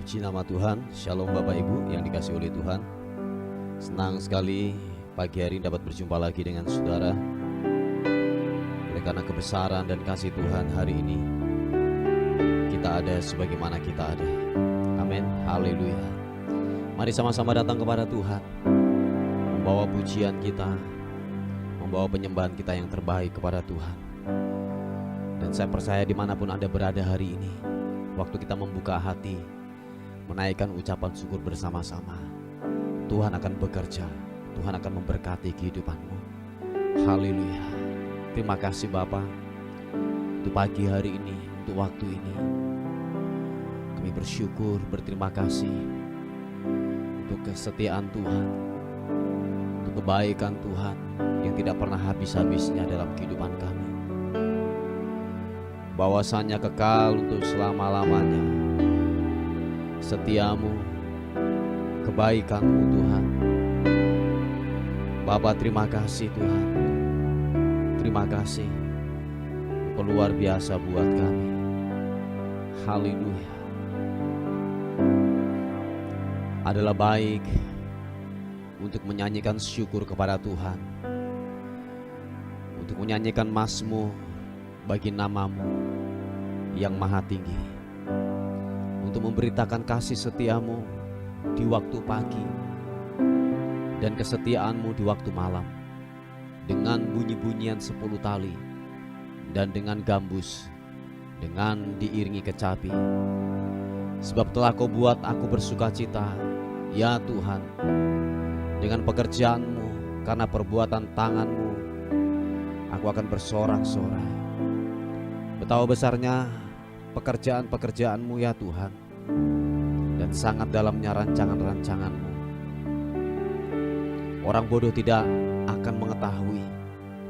Puji nama Tuhan. Shalom Bapak Ibu yang dikasihi oleh Tuhan. Senang sekali pagi hari ini dapat berjumpa lagi dengan saudara. Oleh karena kebesaran dan kasih Tuhan, hari ini kita ada sebagaimana kita ada. Amin. Haleluya. Mari sama-sama datang kepada Tuhan, membawa pujian kita, membawa penyembahan kita yang terbaik kepada Tuhan. Dan saya percaya dimanapun Anda berada hari ini, waktu kita membuka hati, menaikkan ucapan syukur bersama-sama, Tuhan akan bekerja, Tuhan akan memberkati kehidupanmu. Haleluya. Terima kasih Bapa untuk pagi hari ini, untuk waktu ini. Kami bersyukur, berterima kasih untuk kesetiaan Tuhan, untuk kebaikan Tuhan yang tidak pernah habis-habisnya dalam kehidupan kami, bahwasanya kekal untuk selama-lamanya. Setiamu, kebaikanmu Tuhan. Bapa, terima kasih Tuhan. Terima kasih untuk luar biasa buat kami. Haleluya. Adalah baik untuk menyanyikan syukur kepada Tuhan, untuk menyanyikan mazmur bagi namamu yang maha tinggi, untuk memberitakan kasih setiamu di waktu pagi dan kesetiaanmu di waktu malam, dengan bunyi-bunyian 10 tali dan dengan gambus, dengan diiringi kecapi. Sebab telah kau buat aku bersuka cita, ya Tuhan, dengan pekerjaanmu, karena perbuatan tanganmu aku akan bersorak-sorai. Betapa besarnya pekerjaan-pekerjaanmu ya Tuhan, dan sangat dalamnya rancangan-rancanganmu. Orang bodoh tidak akan mengetahui,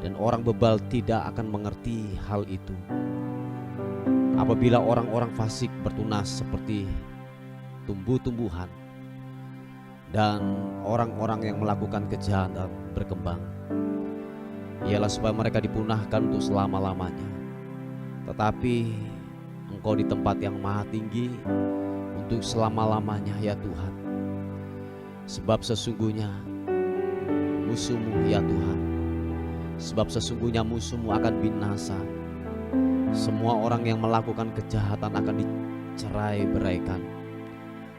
dan orang bebal tidak akan mengerti hal itu. Apabila orang-orang fasik bertunas seperti tumbuh-tumbuhan, dan orang-orang yang melakukan kejahatan berkembang, ialah supaya mereka dipunahkan untuk selama-lamanya. Tetapi Engkau di tempat yang maha tinggi untuk selama-lamanya ya Tuhan. Sebab sesungguhnya musuhmu ya Tuhan, sebab sesungguhnya musuhmu akan binasa. Semua orang yang melakukan kejahatan akan dicerai-beraikan.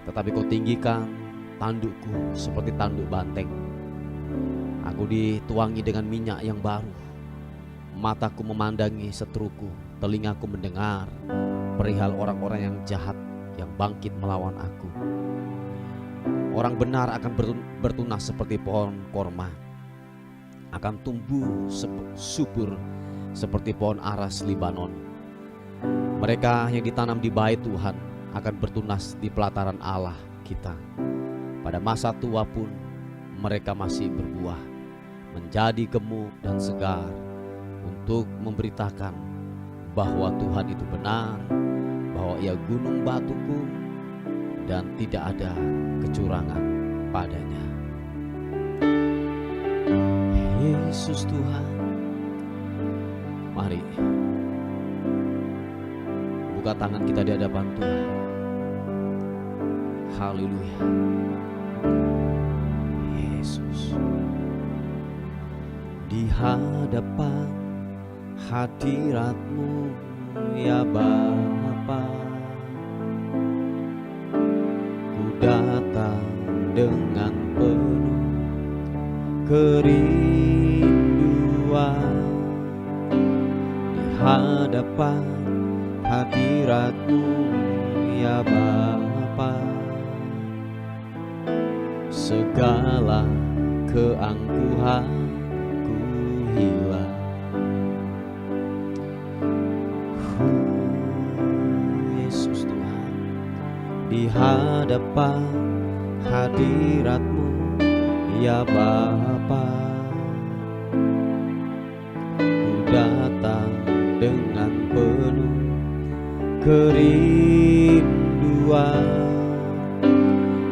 Tetapi kau tinggikan tandukku seperti tanduk banteng. Aku dituangi dengan minyak yang baru. Mataku memandangi seteruku, telingaku mendengar perihal orang-orang yang jahat yang bangkit melawan aku. Orang benar akan bertunas seperti pohon korma, akan tumbuh subur seperti pohon aras Libanon. Mereka yang ditanam di bait Tuhan akan bertunas di pelataran Allah kita. Pada masa tua pun mereka masih berbuah, menjadi gemuk dan segar, untuk memberitakan bahwa Tuhan itu benar, bahwa Ia gunung batuku dan tidak ada kecurangan padanya. Yesus Tuhan, mari buka tangan kita di hadapan Tuhan. Haleluya. Yesus, di hadapan hadirat-Mu ya Bapa, ku datang dengan penuh kerinduan. Di hadapan hadirat-Mu ya Bapa, segala keangkuhanku hilang. Yesus Tuhan, di hadapan hadirat-Mu ya Bapa, ku datang dengan penuh kerinduan.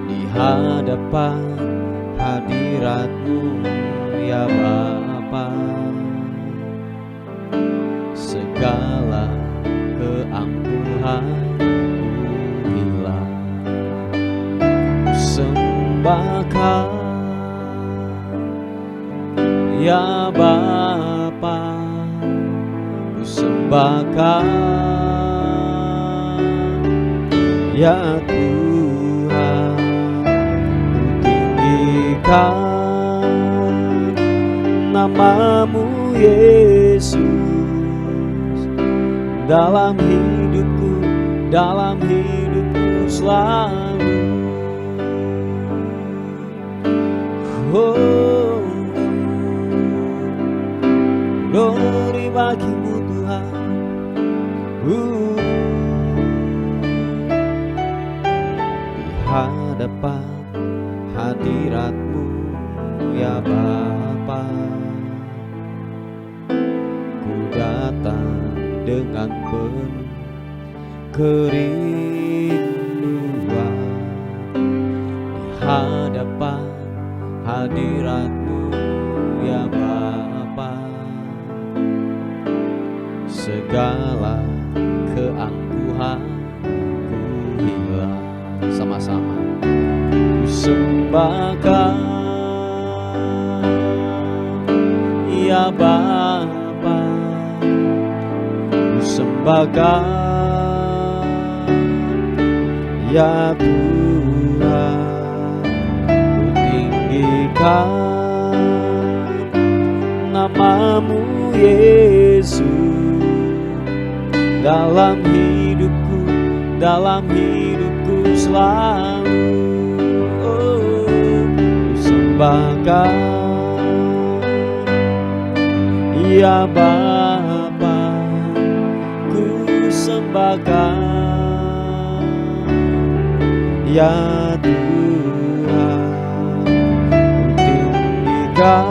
Di hadapan hadirat-Mu ya Bapa, segala keangkuhanku hilang. sembahkan, ya Bapa, ku sembahkan, ya Tuhan, ku tinggikan nama-Mu Yesus dalam hidupku selalu. Oh, glory bagi-Mu Tuhan. Di hadapan hadirat-Mu ya Bapa, ku datang dengan penuh kerinduan. Di hadapan hadirat-Mu ya Bapa, segala keangkuhan ku hilang. Sama-sama ku sembahkan, ya Bapa, ku sembahkan, ya Tuhan, ku tinggikan nama-Mu Yesus dalam hidupku selalu. Oh, ku sembahkan, ya Bapa, ku sembahkan, ya Tuhan, ku tinggikan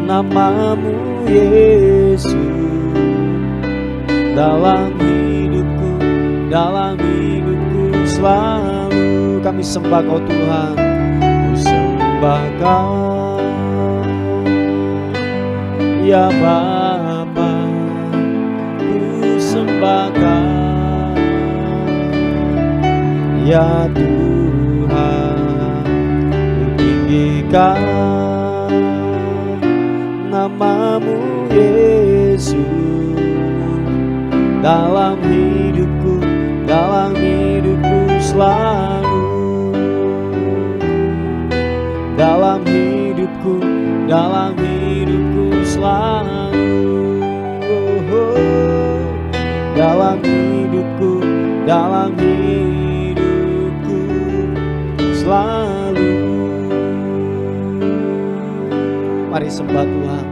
nama-Mu Yesus dalam hidupku selalu. Kami sembah Kau Tuhan, ku sembahkan, ya Bapa, ku sembahkan, ya Tuhan, ku tinggikan nama-Mu Yesus dalam hidupku selalu. Dalam hidupku selalu. Oh, dalam hidupku selalu. Mari sembah Tuhan.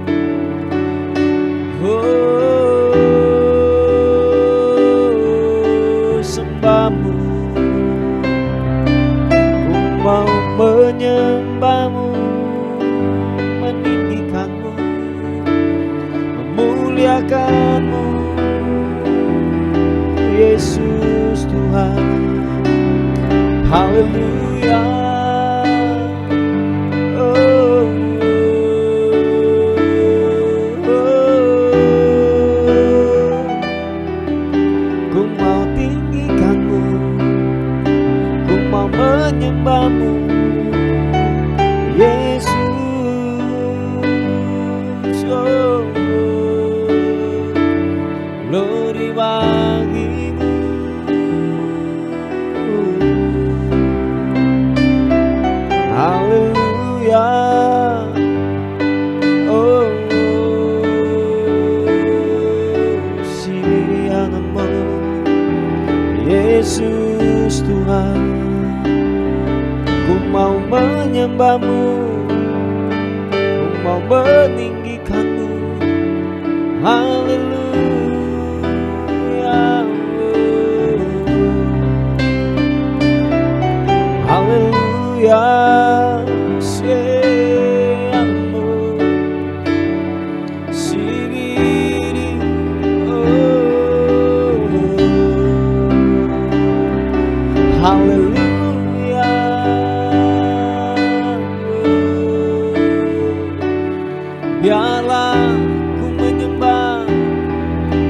Oh, sembah-Mu, ku mau menyembah-Mu, meninggikan-Mu, memuliakan-Mu, Yesus Tuhan. Haleluya. Oh, ku mau tinggikan-Mu, ku mau menyembah-Mu, Yesus. Oh, glory bagi-Mu. Haleluya. Oh, sirianamu Yesus Tuhan, ku mau menyembah-Mu, ku mau meninggikan-Mu. Haleluya. Haleluya. Haleluya. Biarlah ku menyembah,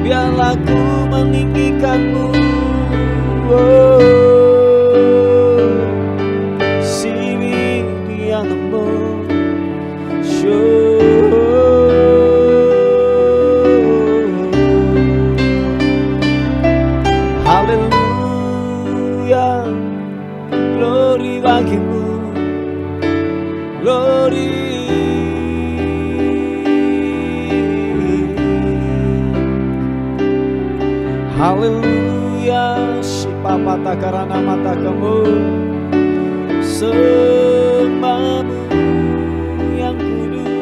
biarlah ku meninggikan-Mu. Oh, Haleluya, Shipapata karana mata kamu, sembahmu yang kudus,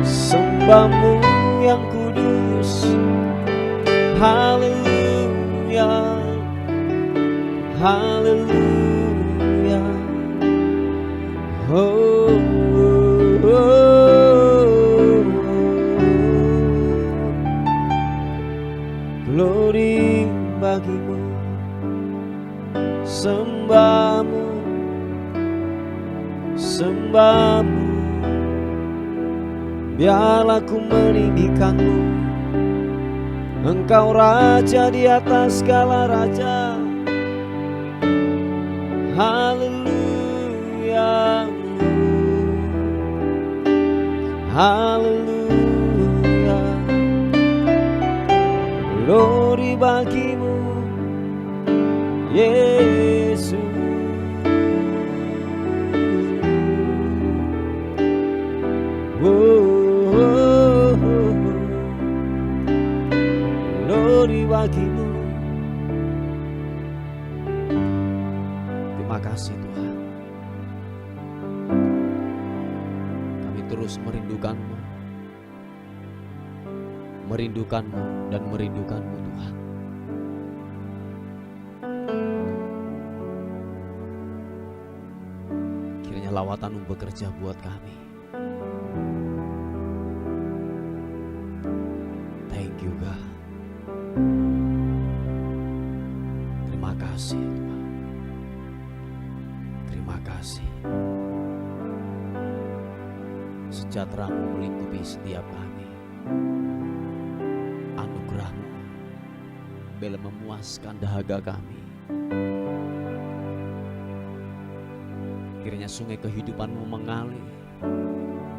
sembahmu yang kudus. Haleluya, haleluya. Oh, oh, oh. Glory bagimu, sembahmu, sembahmu. Biarlah ku meninggikanmu, Engkau Raja di atas segala raja. Haleluya, haleluya. Glory bagimu, Yesus. Oh, oh, oh. Glory bagimu. Terima kasih Tuhan. Kami terus merindukanmu, merindukanmu dan merindukanmu Tuhan. Kiranya lawatanmu bekerja buat kami. Thank you God. Terima kasih Tuhan. Terima kasih. Sejahtera-Mu melingkupi setiap kami. Anugerah-Mu bela memuaskan dahaga kami. Kiranya sungai kehidupan-Mu mengalir,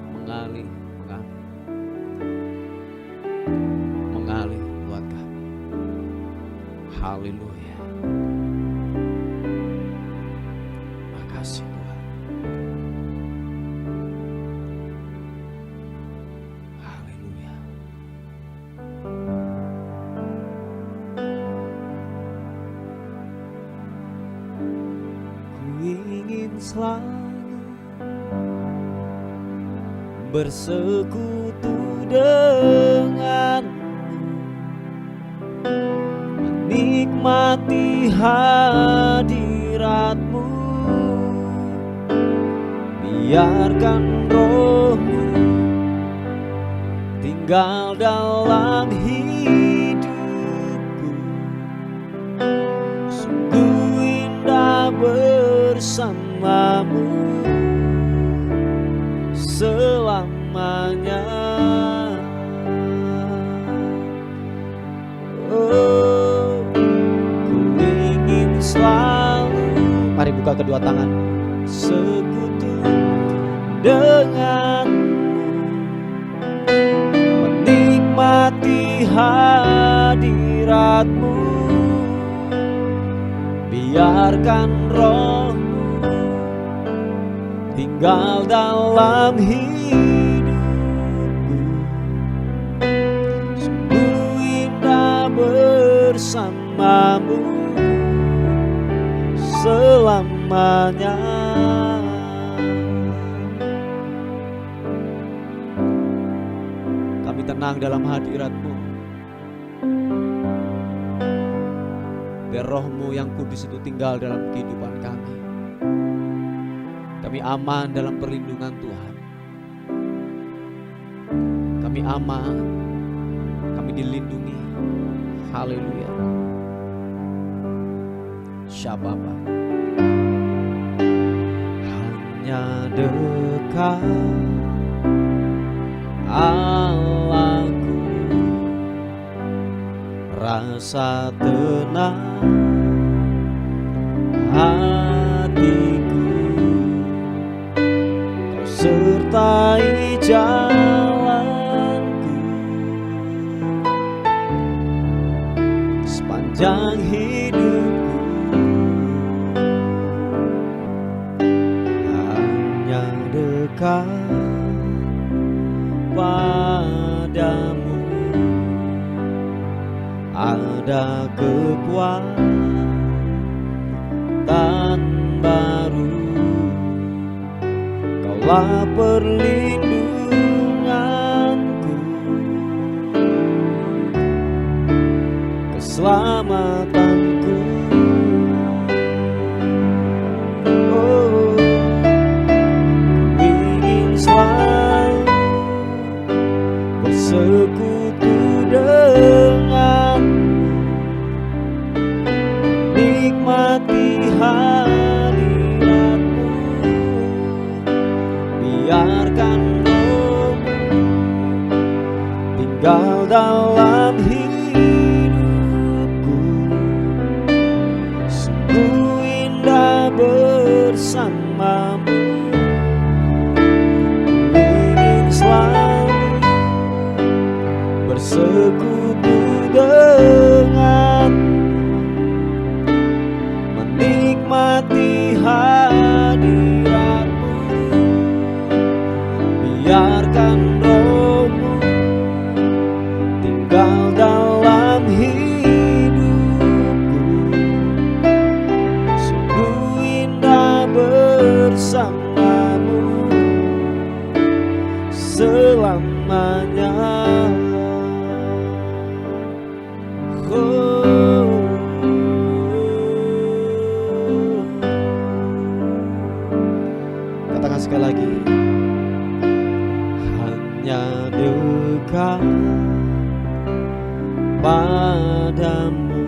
mengalir, mengalir, mengalir buat kami. Haleluya. Makasih Tuhan. Haleluya. Ku ingin selalu bersekutu denganmu, menikmati hadirat-Mu. Biarkan Roh-Mu tinggal dalam hidupku. Sungguh indah bersama-Mu selamanya. Oh, ku ingin selalu, mari buka kedua tangan, sekutu denganmu, menikmati hadirat-Mu. Biarkan Roh-Mu tinggal dalam hidupku. Sungguh indah bersama-Mu selamanya. Kami tenang dalam hadirat-Mu. Biar Roh-Mu yang kudus itu tinggal dalam kehidupan kami. Kami aman dalam perlindungan Tuhan. Kami aman, kami dilindungi. Haleluya. Syababa. Hanya dekat Allahku, rasa tenang hatiku. Kau sertai jalanku sepanjang hidupku. Hanya dekat padamu, ada kekuatan baru. Kaulah perlindunganku, keselamatanku. Oh, ku ingin selalu bersekutu dengan, nikmati hadiratmu. Biarkan Roh-Mu tinggal dalam hidupku. Sungguh indah bersamamu. Ku ingin selalu bersekutu dengan, menikmati hadiratmu. Biarkan Roh-Mu tinggal dalam hidupku. Sungguh indah bersamamu selamanya. Katakan sekali lagi, hanya dekat padamu,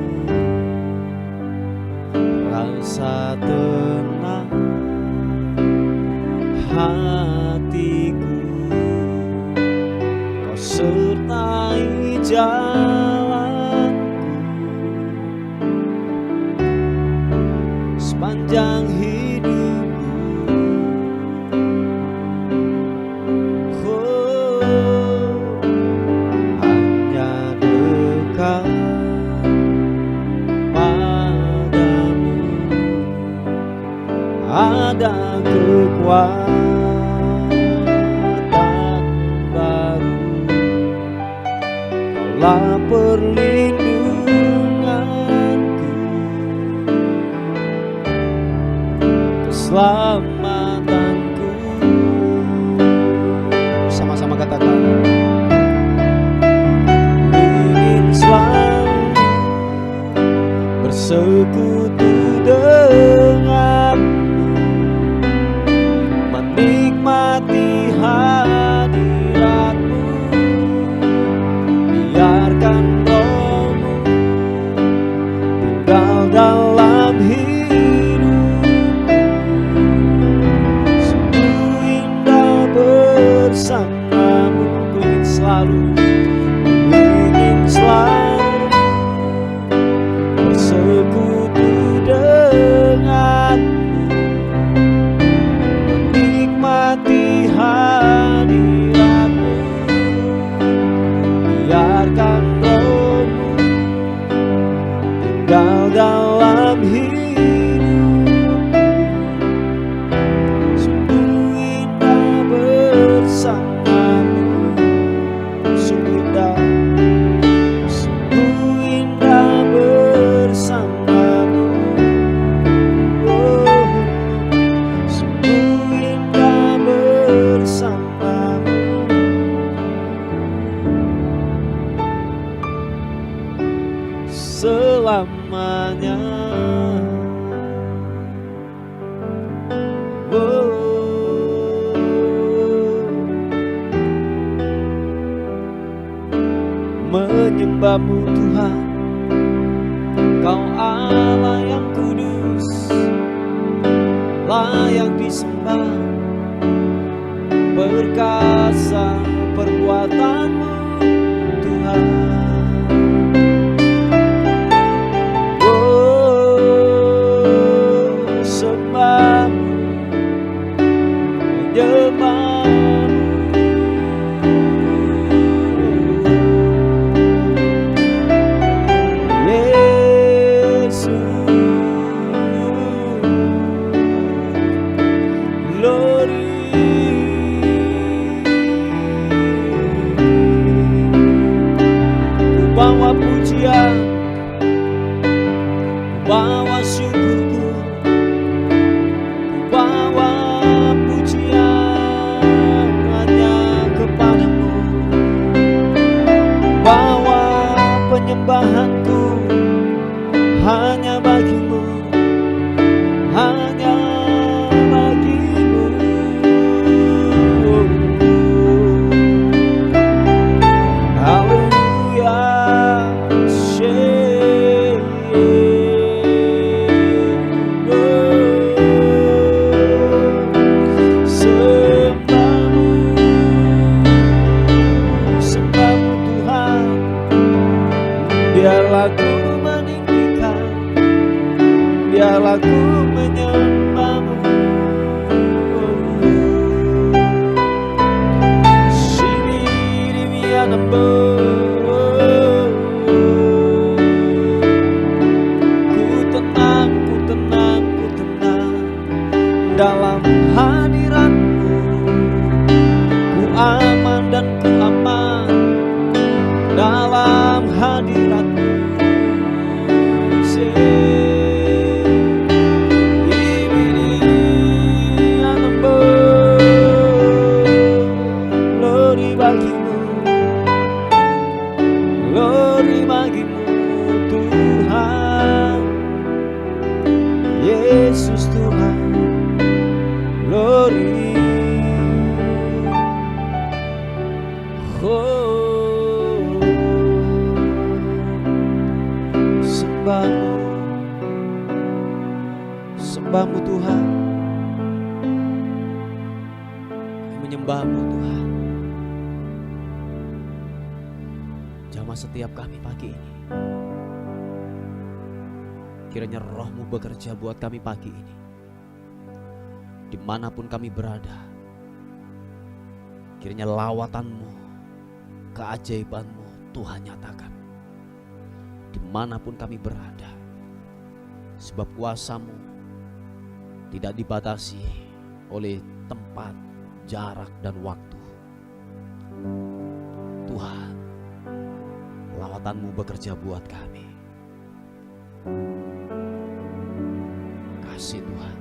rasa tenang hatiku. Kau sertai jalanku sepanjang hidupku. Hanya dekat padamu ada kekuatan baru. Kaulah perlindunganku, keselamatanku. Sama-sama katakan, ingin selalu bersekutu dengan, menikmati hadiratmu. Biarkan Roh-Mu tinggal dalam hidupku. Sungguh indah bersamamu. Ku ingin selalu, ku ingin selalu bersekutu denganmu, menikmati hadiratmu. Biarkan Roh-Mu tinggal dalam hidupku. Sungguh indah bersamamu. Sungguh indah, sungguh indah bersamamu. Oh, sungguh indah bersamamu. Selamanya. Oh, menyembah-Mu Tuhan, Kau Allah yang kudus, layak disembah. Perkasa perbuatan-Mu Tuhan. Oh, sembahmu, sembahmu Tuhan, kami menyembahmu Tuhan. Jamah setiap kami pagi ini, kiranya roh-Mu bekerja buat kami pagi ini. Dimanapun kami berada, kiranya lawatan-Mu, keajaiban-Mu Tuhan nyatakan. Dimanapun kami berada, sebab kuasa-Mu tidak dibatasi oleh tempat, jarak, dan waktu. Tuhan, lawatan-Mu bekerja buat kami. Kasih Tuhan.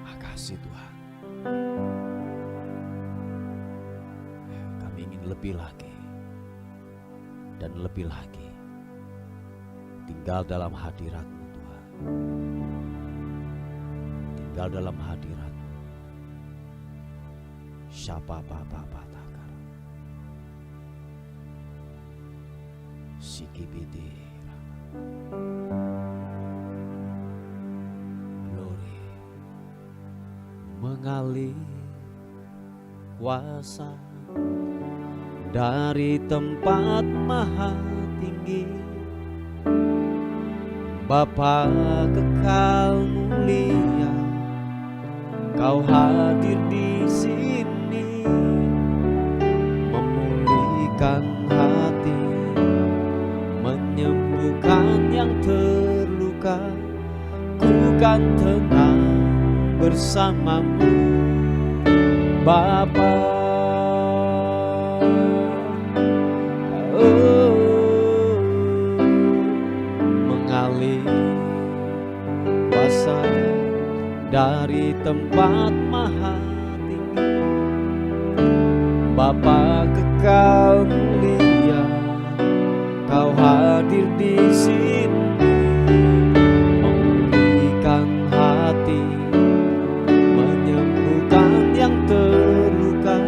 Makasih Tuhan. Kami ingin lebih lagi dan lebih lagi tinggal dalam hadirat-Mu Tuhan. Tinggal dalam hadirat-Mu. Syapa papa takar. Sikibidi. Glory mengalir kuasa dari tempat maha tinggi. Bapa kekal mulia, Kau hadir di sini, memulihkan hati, menyembuhkan yang terluka. Ku kan tenang bersama-Mu Bapa. Oh, mengalir kuasa dari tempat maha tinggi. Bapa kekal mulia, Kau hadir di sini, memulihkan hati, menyembuhkan yang terluka.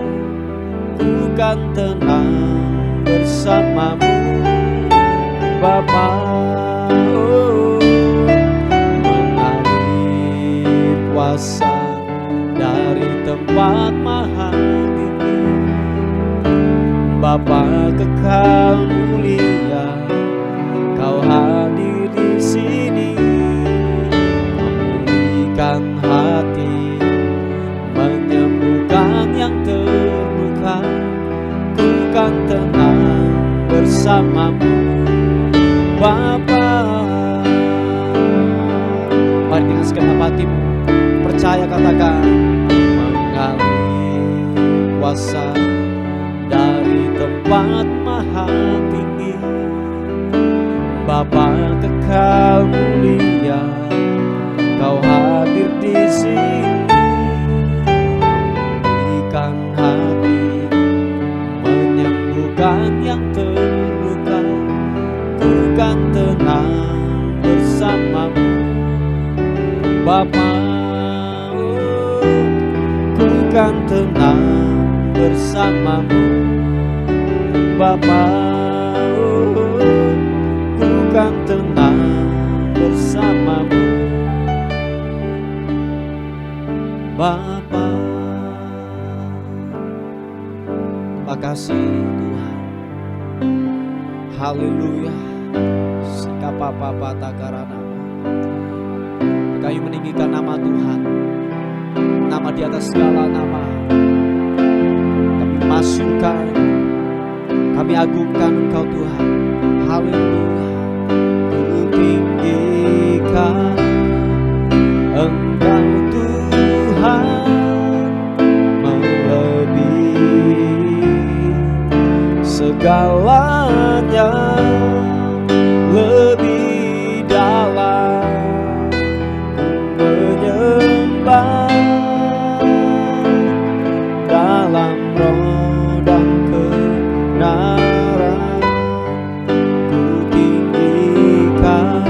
Ku kan tenang bersama-Mu Bapa. Oh, mengalir kuasa dari tempat maha tinggi. Bapa kekal mulia, Kau hadir di sini, memulihkan hati, menyembuhkan yang terluka. Ku kan tenang bersama-Mu Bapa. Mari dengan segenap hatimu percaya, katakan, mengalir kuasa dari tempat maha tinggi. Bapa kekal mulia, Kau hadir di sini, memulihkan hati, menyembuhkan yang terluka. Ku kan tenang bersama-Mu Bapa. Oh, ku kan tenang bersama-Mu Bapa. Oh, ku kan tenang bersama-Mu Bapa. Terima kasih Tuhan. Haleluya. Sikapapa takarana. Kami meninggikan nama Tuhan, nama di atas segala nama. Kami masukkan, kami agungkan Engkau Tuhan. Haleluya. Ku tinggikan Engkau Tuhan, melebihi segalanya, lebih dalam menyembah dalam roh dan kebenaran. Ku tinggikan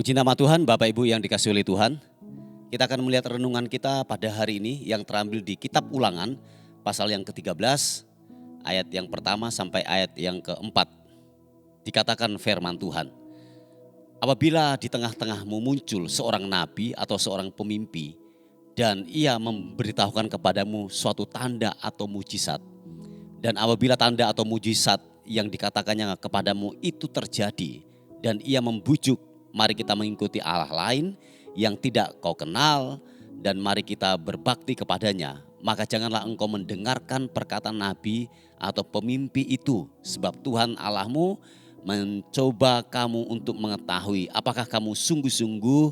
Puji nama Tuhan, Bapak Ibu yang dikasihi oleh Tuhan. Kita akan melihat renungan kita pada hari ini yang terambil di Kitab Ulangan, pasal yang ke-13, ayat yang pertama sampai ayat yang keempat. Dikatakan firman Tuhan, apabila di tengah-tengahmu muncul seorang nabi atau seorang pemimpi, dan ia memberitahukan kepadamu suatu tanda atau mujizat, dan apabila tanda atau mujizat yang dikatakannya kepadamu itu terjadi, dan ia membujuk, mari kita mengikuti Allah lain yang tidak kau kenal, dan mari kita berbakti kepadanya, maka janganlah engkau mendengarkan perkataan nabi atau pemimpi itu, sebab Tuhan Allahmu mencoba kamu untuk mengetahui apakah kamu sungguh-sungguh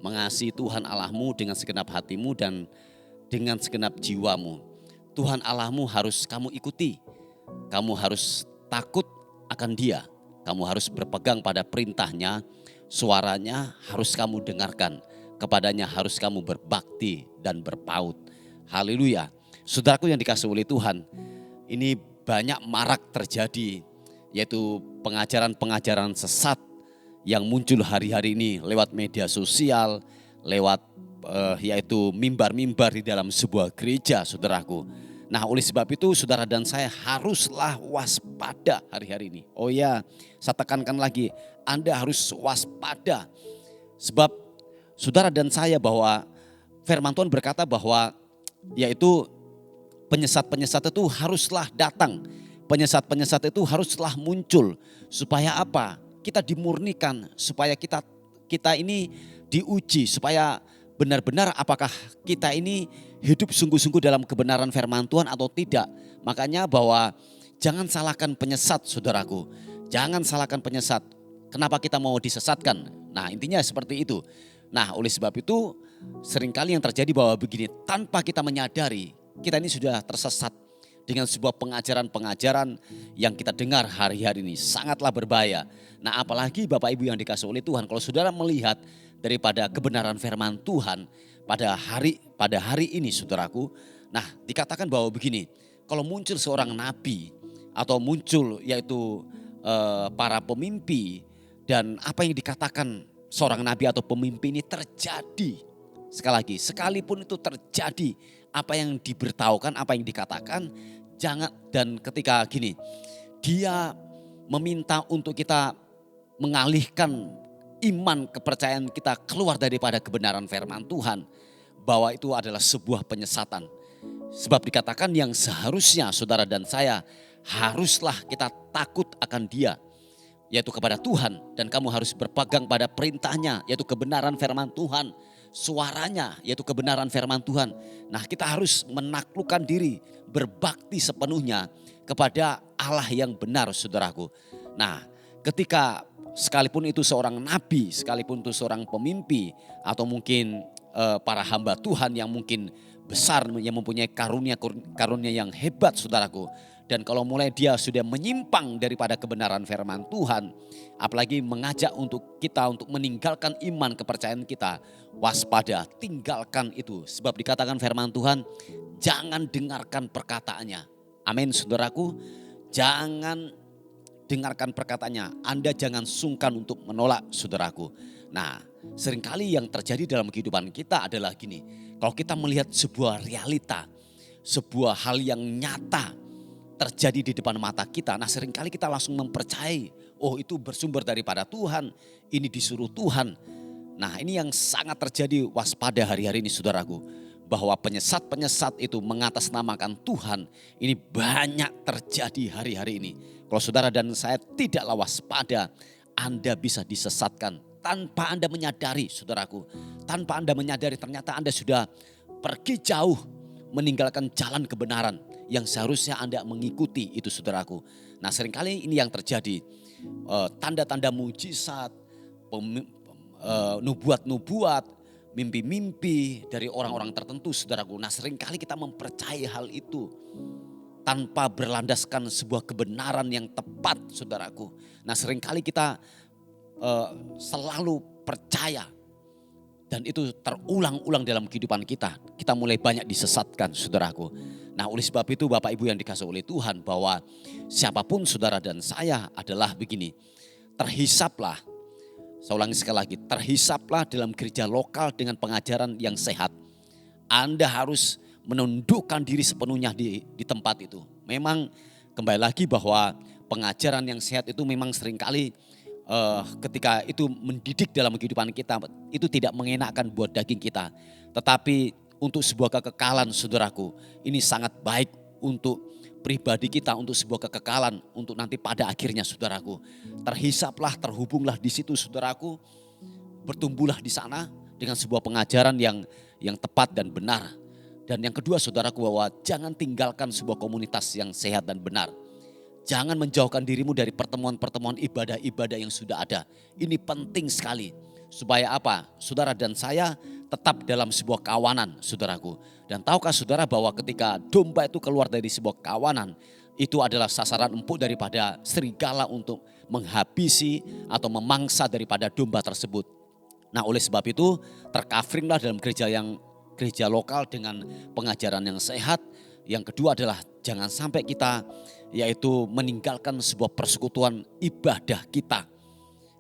mengasihi Tuhan Allahmu dengan segenap hatimu dan dengan segenap jiwamu. Tuhan Allahmu harus kamu ikuti, kamu harus takut akan Dia, kamu harus berpegang pada perintahnya. Suaranya harus kamu dengarkan, kepadanya harus kamu berbakti dan berpaut. Haleluya. Saudaraku yang dikasihi oleh Tuhan, ini banyak marak terjadi, yaitu pengajaran-pengajaran sesat yang muncul hari-hari ini lewat media sosial, lewat yaitu mimbar-mimbar di dalam sebuah gereja, saudaraku. Nah, oleh sebab itu saudara dan saya haruslah waspada hari-hari ini. Oh ya, saya tekankan lagi, Anda harus waspada. Sebab saudara dan saya bahwa firman Tuhan berkata bahwa yaitu penyesat-penyesat itu haruslah datang. Penyesat-penyesat itu haruslah muncul. Supaya apa? Kita dimurnikan, supaya kita ini diuji, supaya benar-benar apakah kita ini hidup sungguh-sungguh dalam kebenaran firman Tuhan atau tidak. Makanya bahwa jangan salahkan penyesat, saudaraku. Jangan salahkan penyesat. Kenapa kita mau disesatkan? Nah, intinya seperti itu. Nah, oleh sebab itu seringkali yang terjadi bahwa begini, tanpa kita menyadari kita ini sudah tersesat dengan sebuah pengajaran-pengajaran yang kita dengar hari-hari ini. Sangatlah berbahaya. Nah, apalagi Bapak Ibu yang dikasihi oleh Tuhan, kalau saudara melihat daripada kebenaran firman Tuhan pada hari ini, saudaraku. Nah, dikatakan bahwa begini, kalau muncul seorang nabi atau muncul yaitu para pemimpi, dan apa yang dikatakan seorang nabi atau pemimpi ini terjadi. Sekali lagi, sekalipun itu terjadi, apa yang diberitahukan, apa yang dikatakan, jangan, dan ketika gini, dia meminta untuk kita mengalihkan iman kepercayaan kita keluar daripada kebenaran firman Tuhan, bahwa itu adalah sebuah penyesatan. Sebab dikatakan yang seharusnya saudara dan saya haruslah kita takut akan Dia, yaitu kepada Tuhan, dan kamu harus berpegang pada perintahnya, yaitu kebenaran firman Tuhan, suaranya yaitu kebenaran firman Tuhan. Nah, kita harus menaklukkan diri, berbakti sepenuhnya kepada Allah yang benar, saudaraku. Nah, ketika sekalipun itu seorang nabi, sekalipun itu seorang pemimpi, atau mungkin para hamba Tuhan yang mungkin besar, yang mempunyai karunia yang hebat, saudaraku. Dan kalau mulai dia sudah menyimpang daripada kebenaran firman Tuhan, apalagi mengajak untuk kita untuk meninggalkan iman kepercayaan kita, waspada, tinggalkan itu. Sebab dikatakan firman Tuhan, jangan dengarkan perkataannya. Amin, saudaraku. Jangan dengarkan perkataannya. Anda jangan sungkan untuk menolak, saudaraku. Nah, seringkali yang terjadi dalam kehidupan kita adalah gini. Kalau kita melihat sebuah realita, sebuah hal yang nyata terjadi di depan mata kita, nah seringkali kita langsung mempercayai, oh itu bersumber daripada Tuhan, ini disuruh Tuhan. Nah, ini yang sangat terjadi, waspada hari-hari ini, saudaraku. Bahwa penyesat-penyesat itu mengatasnamakan Tuhan, ini banyak terjadi hari-hari ini. Kalau saudara dan saya tidaklah waspada, Anda bisa disesatkan tanpa Anda menyadari, saudaraku. Tanpa Anda menyadari ternyata Anda sudah pergi jauh meninggalkan jalan kebenaran yang seharusnya Anda mengikuti itu, saudaraku. Nah, seringkali ini yang terjadi. Tanda-tanda mujizat, nubuat-nubuat, mimpi-mimpi dari orang-orang tertentu, saudaraku. Nah, seringkali kita mempercayai hal itu tanpa berlandaskan sebuah kebenaran yang tepat, saudaraku. Nah, seringkali kita selalu percaya. Dan itu terulang-ulang dalam kehidupan kita. Kita mulai banyak disesatkan, saudaraku. Nah, oleh sebab itu Bapak Ibu yang dikasihi oleh Tuhan, bahwa siapapun saudara dan saya adalah begini. Terhisaplah Saya ulangi sekali lagi, terhisaplah dalam gereja lokal dengan pengajaran yang sehat. Anda harus menundukkan diri sepenuhnya di tempat itu. Memang kembali lagi bahwa pengajaran yang sehat itu memang seringkali ketika itu mendidik dalam kehidupan kita, itu tidak mengenakan buat daging kita. Tetapi untuk sebuah kekekalan, saudaraku, ini sangat baik untuk pribadi kita, untuk sebuah kekekalan, untuk nanti pada akhirnya, saudaraku. Terhisaplah, terhubunglah di situ, saudaraku. Bertumbuhlah di sana dengan sebuah pengajaran yang tepat dan benar. Dan yang kedua, saudaraku, bahwa jangan tinggalkan sebuah komunitas yang sehat dan benar. Jangan menjauhkan dirimu dari pertemuan-pertemuan ibadah-ibadah yang sudah ada. Ini penting sekali. Supaya apa? Saudara dan saya tetap dalam sebuah kawanan, saudaraku. Dan tahukah saudara bahwa ketika domba itu keluar dari sebuah kawanan, itu adalah sasaran empuk daripada serigala untuk menghabisi atau memangsa daripada domba tersebut. Nah, oleh sebab itu tercoveringlah dalam gereja lokal dengan pengajaran yang sehat. Yang kedua adalah jangan sampai kita yaitu meninggalkan sebuah persekutuan ibadah kita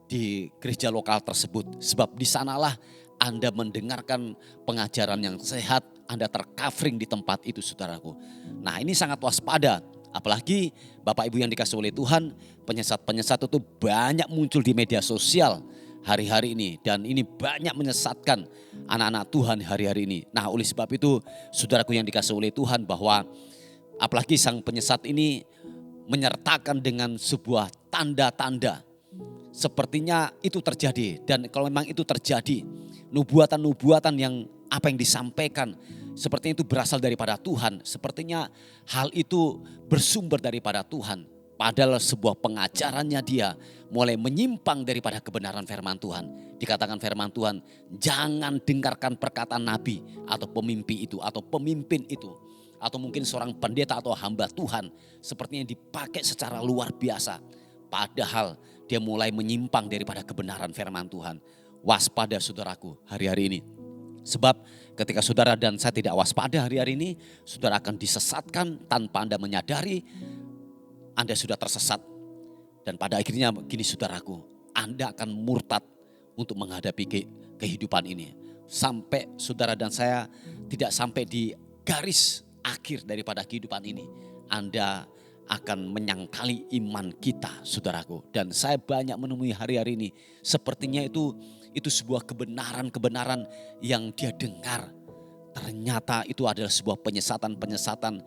di gereja lokal tersebut. Sebab di sanalah Anda mendengarkan pengajaran yang sehat, Anda tercovering di tempat itu, saudaraku. Nah, ini sangat waspada. Apalagi Bapak Ibu yang dikasih oleh Tuhan, penyesat-penyesat itu banyak muncul di media sosial hari-hari ini. Dan ini banyak menyesatkan anak-anak Tuhan hari-hari ini. Nah, oleh sebab itu saudaraku yang dikasih oleh Tuhan, bahwa apalagi sang penyesat ini menyertakan dengan sebuah tanda-tanda. Sepertinya itu terjadi, dan kalau memang itu terjadi, nubuatan-nubuatan yang apa yang disampaikan sepertinya itu berasal daripada Tuhan. Sepertinya hal itu bersumber daripada Tuhan. Padahal sebuah pengajarannya dia mulai menyimpang daripada kebenaran firman Tuhan. Dikatakan firman Tuhan, jangan dengarkan perkataan nabi atau pemimpi itu atau pemimpin itu. Atau mungkin seorang pendeta atau hamba Tuhan sepertinya dipakai secara luar biasa. Padahal dia mulai menyimpang daripada kebenaran firman Tuhan. Waspada, saudaraku, hari-hari ini. Sebab ketika saudara dan saya tidak waspada hari-hari ini, saudara akan disesatkan tanpa Anda menyadari Anda sudah tersesat. Dan pada akhirnya gini, saudaraku, Anda akan murtad untuk menghadapi kehidupan ini. Sampai saudara dan saya tidak sampai di garis akhir daripada kehidupan ini, Anda akan menyangkali iman kita, saudaraku. Dan saya banyak menemui hari-hari ini, sepertinya itu sebuah kebenaran-kebenaran yang dia dengar. Ternyata itu adalah sebuah penyesatan-penyesatan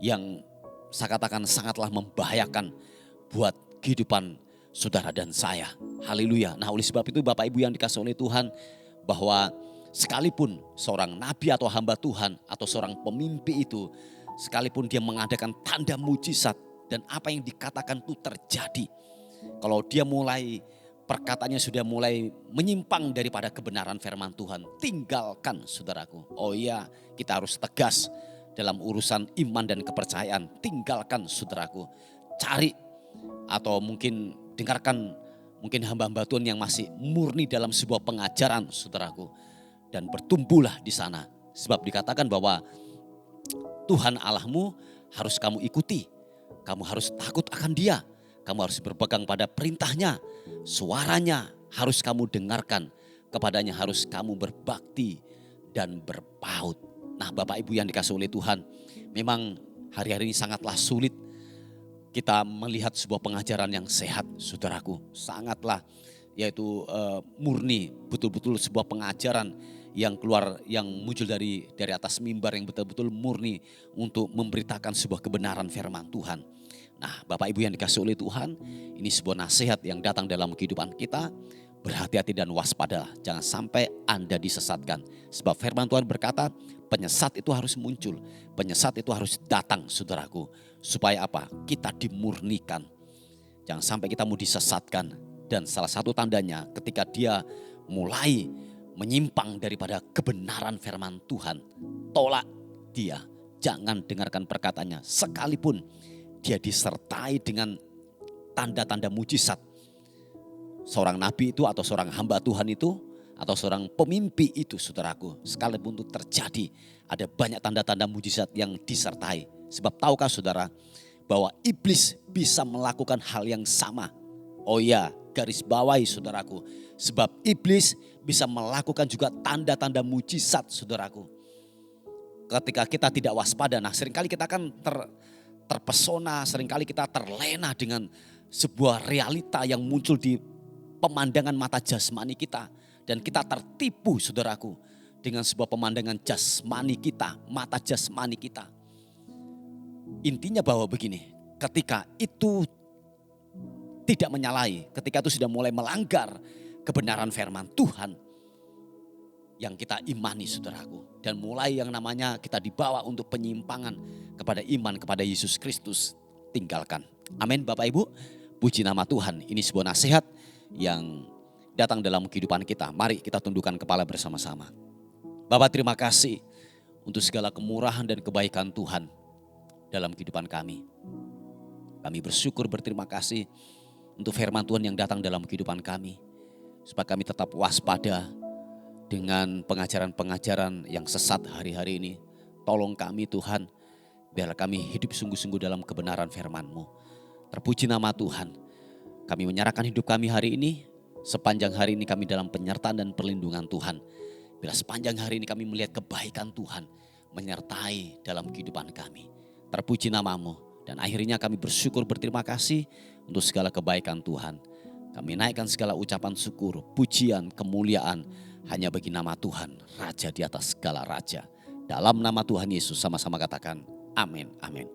yang saya katakan sangatlah membahayakan buat kehidupan saudara dan saya. Haleluya. Nah, oleh sebab itu Bapak Ibu yang dikasihi oleh Tuhan, bahwa sekalipun seorang nabi atau hamba Tuhan atau seorang pemimpi itu, sekalipun dia mengadakan tanda mujizat dan apa yang dikatakan itu terjadi, kalau dia mulai perkataannya sudah mulai menyimpang daripada kebenaran firman Tuhan, tinggalkan, saudaraku. Oh iya, kita harus tegas dalam urusan iman dan kepercayaan. Tinggalkan, saudaraku. Cari atau mungkin dengarkan mungkin hamba-hamba Tuhan yang masih murni dalam sebuah pengajaran, saudaraku. Dan bertumbuhlah di sana. Sebab dikatakan bahwa Tuhan Allahmu harus kamu ikuti. Kamu harus takut akan Dia. Kamu harus berpegang pada perintahnya. Suaranya harus kamu dengarkan. Kepadanya harus kamu berbakti dan berpaut. Nah, Bapak Ibu yang dikasihi oleh Tuhan, memang hari-hari ini sangatlah sulit kita melihat sebuah pengajaran yang sehat, saudaraku. Sangatlah yaitu murni, betul-betul sebuah pengajaran yang keluar, yang muncul dari atas mimbar, yang betul-betul murni untuk memberitakan sebuah kebenaran firman Tuhan. Nah, Bapak Ibu yang dikasihi oleh Tuhan, ini sebuah nasihat yang datang dalam kehidupan kita. Berhati-hati dan waspadalah, jangan sampai Anda disesatkan. Sebab firman Tuhan berkata, penyesat itu harus muncul, penyesat itu harus datang, saudaraku. Supaya apa? Kita dimurnikan. Jangan sampai kita mau disesatkan. Dan salah satu tandanya ketika dia mulai menyimpang daripada kebenaran firman Tuhan, tolak dia, jangan dengarkan perkataannya. Sekalipun dia disertai dengan tanda-tanda mujizat. Seorang nabi itu atau seorang hamba Tuhan itu atau seorang pemimpi itu, saudaraku, sekalipun itu terjadi, ada banyak tanda-tanda mujizat yang disertai. Sebab tahukah saudara bahwa iblis bisa melakukan hal yang sama? Oh iya, garis bawahi saudaraku. Sebab iblis bisa melakukan juga tanda-tanda mujizat saudaraku. Ketika kita tidak waspada, nah seringkali kita kan terpesona, seringkali kita terlena dengan sebuah realita yang muncul di pemandangan mata jasmani kita. Dan kita tertipu saudaraku dengan sebuah pemandangan jasmani kita, mata jasmani kita. Intinya bahwa begini, ketika itu tidak menyalahi, ketika itu sudah mulai melanggar kebenaran firman Tuhan yang kita imani saudaraku. Dan mulai yang namanya kita dibawa untuk penyimpangan kepada iman kepada Yesus Kristus, tinggalkan. Amin Bapak Ibu, puji nama Tuhan. Ini sebuah nasihat yang datang dalam kehidupan kita. Mari kita tundukkan kepala bersama-sama. Bapak terima kasih untuk segala kemurahan dan kebaikan Tuhan dalam kehidupan kami. Kami bersyukur berterima kasih untuk firman Tuhan yang datang dalam kehidupan kami. Supaya kami tetap waspada dengan pengajaran-pengajaran yang sesat hari-hari ini. Tolong kami Tuhan, biarlah kami hidup sungguh-sungguh dalam kebenaran firman-Mu. Terpuji nama Tuhan. Kami menyerahkan hidup kami hari ini. Sepanjang hari ini kami dalam penyertaan dan perlindungan Tuhan. Bila sepanjang hari ini kami melihat kebaikan Tuhan menyertai dalam kehidupan kami. Terpuji nama-Mu. Dan akhirnya kami bersyukur berterima kasih untuk segala kebaikan Tuhan. Kami naikkan segala ucapan syukur, pujian, kemuliaan hanya bagi nama Tuhan, Raja di atas segala raja. Dalam nama Tuhan Yesus sama-sama katakan amin, amin.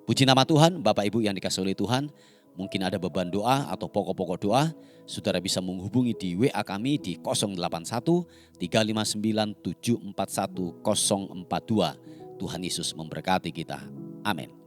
Puji nama Tuhan, Bapak Ibu yang dikasihi oleh Tuhan. Mungkin ada beban doa atau pokok-pokok doa, saudara bisa menghubungi di WA kami di 081 359 741 042. Tuhan Yesus memberkati kita. Amin.